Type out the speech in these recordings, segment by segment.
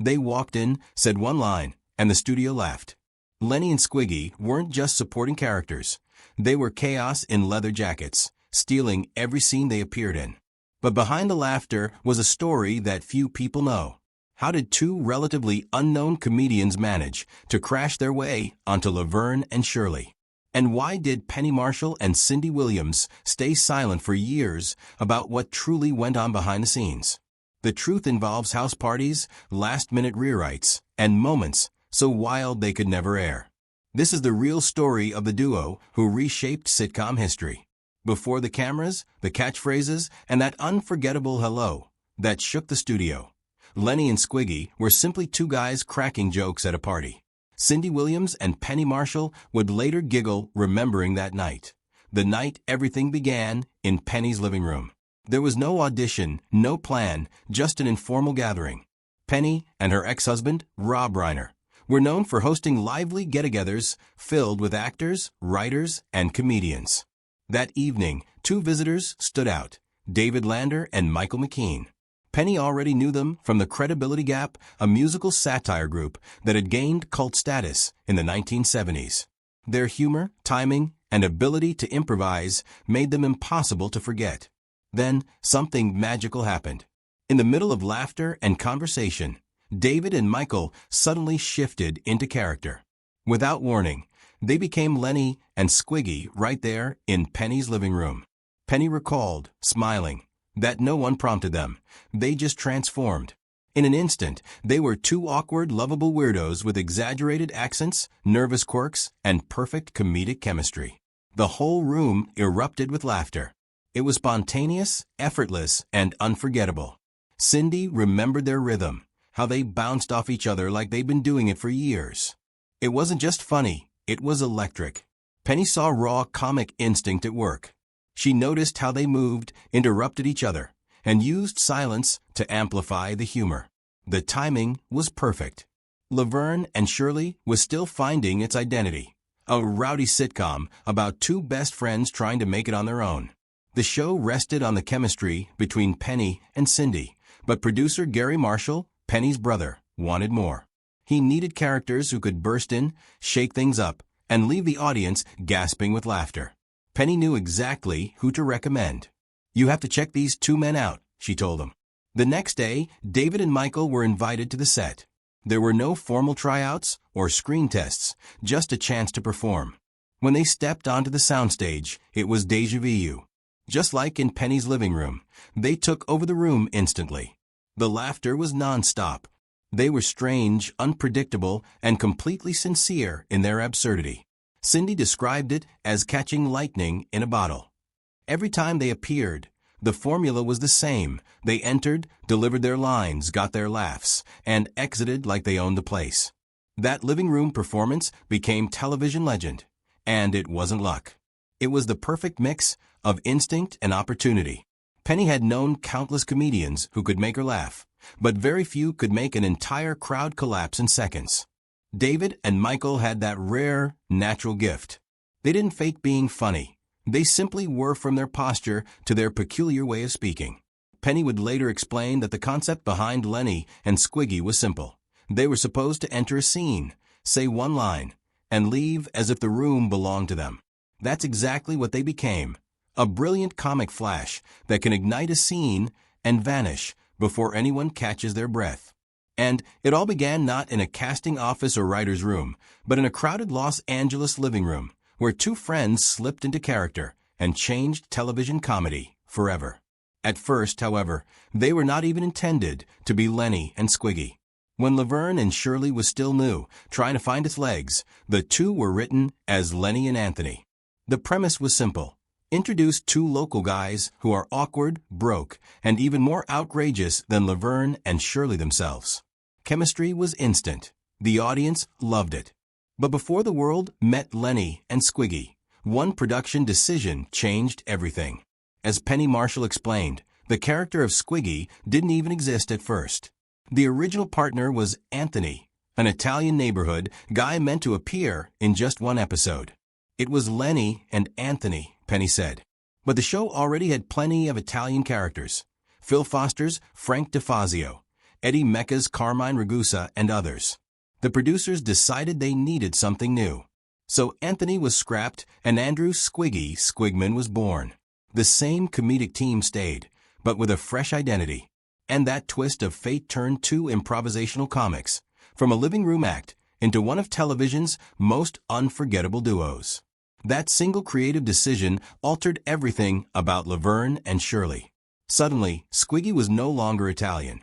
They walked in, said one line, and the studio laughed. Lenny and Squiggy weren't just supporting characters. They were chaos in leather jackets, stealing every scene they appeared in. But behind the laughter was a story that few people know. How did two relatively unknown comedians manage to crash their way onto Laverne and Shirley? And why did Penny Marshall and Cindy Williams stay silent for years about what truly went on behind the scenes? The truth involves house parties, last-minute rewrites, and moments so wild they could never air. This is the real story of the duo who reshaped sitcom history. Before the cameras, the catchphrases, and that unforgettable hello that shook the studio. Lenny and Squiggy were simply two guys cracking jokes at a party. Cindy Williams and Penny Marshall would later giggle remembering that night. The night everything began in Penny's living room. There was no audition, no plan, just an informal gathering. Penny and her ex-husband, Rob Reiner, were known for hosting lively get-togethers filled with actors, writers, and comedians. That evening, two visitors stood out, David Lander and Michael McKean. Penny already knew them from The Credibility Gap, a musical satire group that had gained cult status in the 1970s. Their humor, timing, and ability to improvise made them impossible to forget. Then, something magical happened. In the middle of laughter and conversation, David and Michael suddenly shifted into character. Without warning, they became Lenny and Squiggy right there in Penny's living room. Penny recalled, smiling, that no one prompted them. They just transformed. In an instant, they were two awkward, lovable weirdos with exaggerated accents, nervous quirks, and perfect comedic chemistry. The whole room erupted with laughter. It was spontaneous, effortless, and unforgettable. Cindy remembered their rhythm, how they bounced off each other like they'd been doing it for years. It wasn't just funny, it was electric. Penny saw raw comic instinct at work. She noticed how they moved, interrupted each other, and used silence to amplify the humor. The timing was perfect. Laverne and Shirley was still finding its identity, a rowdy sitcom about two best friends trying to make it on their own. The show rested on the chemistry between Penny and Cindy, but producer Gary Marshall, Penny's brother, wanted more. He needed characters who could burst in, shake things up, and leave the audience gasping with laughter. Penny knew exactly who to recommend. "You have to check these two men out," she told him. The next day, David and Michael were invited to the set. There were no formal tryouts or screen tests, just a chance to perform. When they stepped onto the soundstage, it was déjà vu. Just like in Penny's living room, they took over the room instantly. The laughter was non-stop. They were strange, unpredictable, and completely sincere in their absurdity. Cindy described it as catching lightning in a bottle. Every time they appeared, the formula was the same. They entered, delivered their lines, got their laughs, and exited like they owned the place. That living room performance became television legend, and it wasn't luck. It was the perfect mix of instinct and opportunity. Penny had known countless comedians who could make her laugh, but very few could make an entire crowd collapse in seconds. David and Michael had that rare, natural gift. They didn't fake being funny. They simply were from their posture to their peculiar way of speaking. Penny would later explain that the concept behind Lenny and Squiggy was simple. They were supposed to enter a scene, say one line, and leave as if the room belonged to them. That's exactly what they became. A brilliant comic flash that can ignite a scene and vanish before anyone catches their breath. And it all began not in a casting office or writer's room, but in a crowded Los Angeles living room, where two friends slipped into character and changed television comedy forever. At first, however, they were not even intended to be Lenny and Squiggy. When Laverne and Shirley was still new, trying to find its legs, the two were written as Lenny and Anthony. The premise was simple. Introduce two local guys who are awkward, broke, and even more outrageous than Laverne and Shirley themselves. Chemistry was instant. The audience loved it. But before the world met Lenny and Squiggy, one production decision changed everything. As Penny Marshall explained, the character of Squiggy didn't even exist at first. The original partner was Anthony, an Italian neighborhood guy meant to appear in just one episode. It was Lenny and Anthony, Penny said. But the show already had plenty of Italian characters. Phil Foster's Frank DeFazio, Eddie Mecca's Carmine Ragusa, and others. The producers decided they needed something new. So Anthony was scrapped and Andrew Squiggy Squigman was born. The same comedic team stayed, but with a fresh identity. And that twist of fate turned two improvisational comics, from a living room act, into one of television's most unforgettable duos. That single creative decision altered everything about Laverne and Shirley. Suddenly, Squiggy was no longer Italian.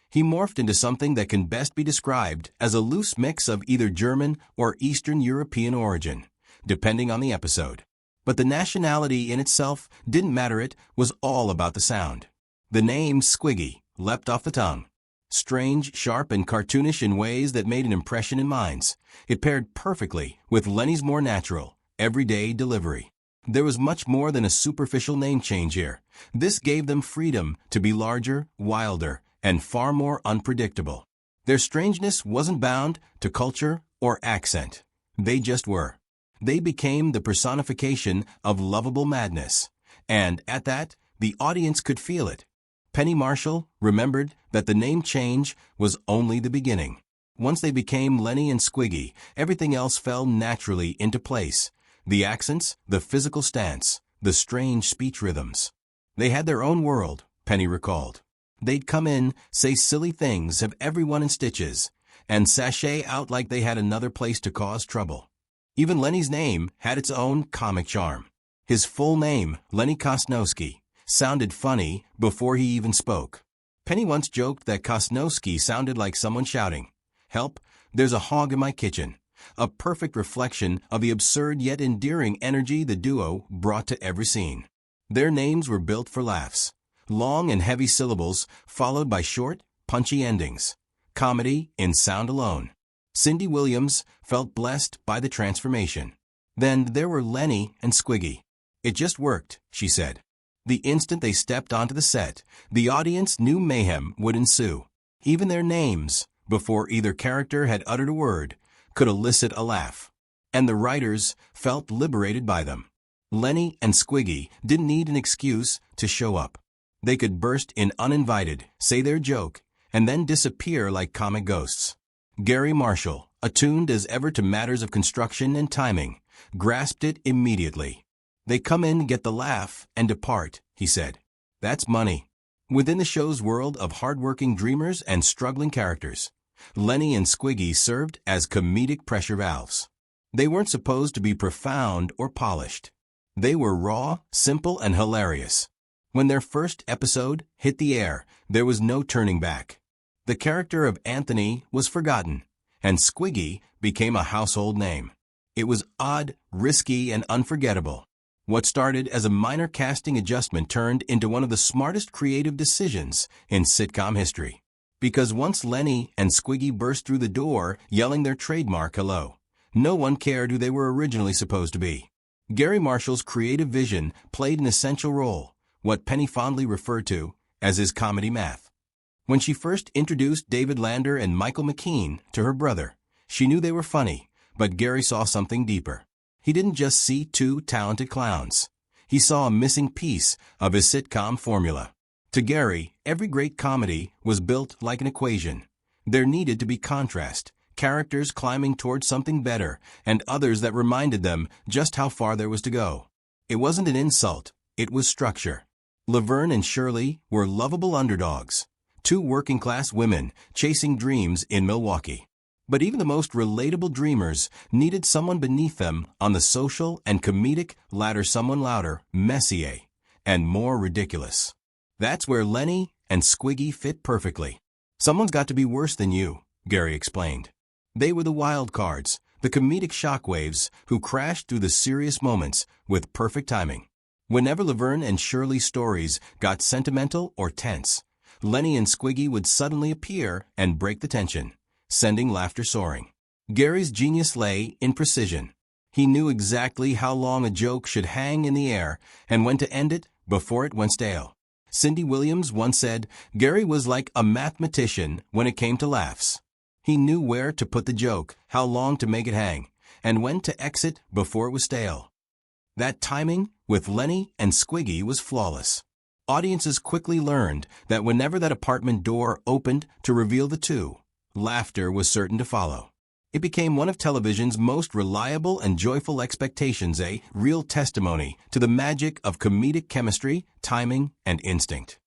He morphed into something that can best be described as a loose mix of either German or Eastern European origin, depending on the episode. But the nationality in itself didn't matter. It was all about the sound. The name Squiggy leapt off the tongue. Strange, sharp, and cartoonish in ways that made an impression in minds. It paired perfectly with Lenny's more natural, everyday delivery. There was much more than a superficial name change here. This gave them freedom to be larger, wilder, and far more unpredictable. Their strangeness wasn't bound to culture or accent. They just were. They became the personification of lovable madness. And at that, the audience could feel it. Penny Marshall remembered that the name change was only the beginning. Once they became Lenny and Squiggy, everything else fell naturally into place. The accents, the physical stance, the strange speech rhythms. They had their own world, Penny recalled. They'd come in, say silly things, have everyone in stitches, and sashay out like they had another place to cause trouble. Even Lenny's name had its own comic charm. His full name, Lenny Kosnowski, sounded funny before he even spoke. Penny once joked that Kosnowski sounded like someone shouting, "Help, there's a hog in my kitchen," a perfect reflection of the absurd yet endearing energy the duo brought to every scene. Their names were built for laughs. Long and heavy syllables followed by short, punchy endings. Comedy in sound alone. Cindy Williams felt blessed by the transformation. Then there were Lenny and Squiggy. It just worked, she said. The instant they stepped onto the set, the audience knew mayhem would ensue. Even their names, before either character had uttered a word, could elicit a laugh. And the writers felt liberated by them. Lenny and Squiggy didn't need an excuse to show up. They could burst in uninvited, say their joke, and then disappear like comic ghosts. Gary Marshall, attuned as ever to matters of construction and timing, grasped it immediately. "They come in, get the laugh, and depart," he said. "That's money." Within the show's world of hard-working dreamers and struggling characters, Lenny and Squiggy served as comedic pressure valves. They weren't supposed to be profound or polished. They were raw, simple, and hilarious. When their first episode hit the air, there was no turning back. The character of Anthony was forgotten, and Squiggy became a household name. It was odd, risky, and unforgettable. What started as a minor casting adjustment turned into one of the smartest creative decisions in sitcom history. Because once Lenny and Squiggy burst through the door yelling their trademark hello, no one cared who they were originally supposed to be. Gary Marshall's creative vision played an essential role, what Penny fondly referred to as his comedy math. When she first introduced David Lander and Michael McKean to her brother, she knew they were funny, but Gary saw something deeper. He didn't just see two talented clowns. He saw a missing piece of his sitcom formula. To Gary, every great comedy was built like an equation. There needed to be contrast, characters climbing towards something better, and others that reminded them just how far there was to go. It wasn't an insult, it was structure. Laverne and Shirley were lovable underdogs, two working-class women chasing dreams in Milwaukee. But even the most relatable dreamers needed someone beneath them on the social and comedic ladder, someone louder, messier, and more ridiculous. That's where Lenny and Squiggy fit perfectly. "Someone's got to be worse than you," Gary explained. They were the wild cards, the comedic shockwaves who crashed through the serious moments with perfect timing. Whenever Laverne and Shirley's stories got sentimental or tense, Lenny and Squiggy would suddenly appear and break the tension, sending laughter soaring. Gary's genius lay in precision. He knew exactly how long a joke should hang in the air and when to end it before it went stale. Cindy Williams once said, "Gary was like a mathematician when it came to laughs." He knew where to put the joke, how long to make it hang, and when to exit before it was stale. That timing with Lenny and Squiggy was flawless. Audiences quickly learned that whenever that apartment door opened to reveal the two, laughter was certain to follow. It became one of television's most reliable and joyful expectations, a real testimony to the magic of comedic chemistry, timing, and instinct.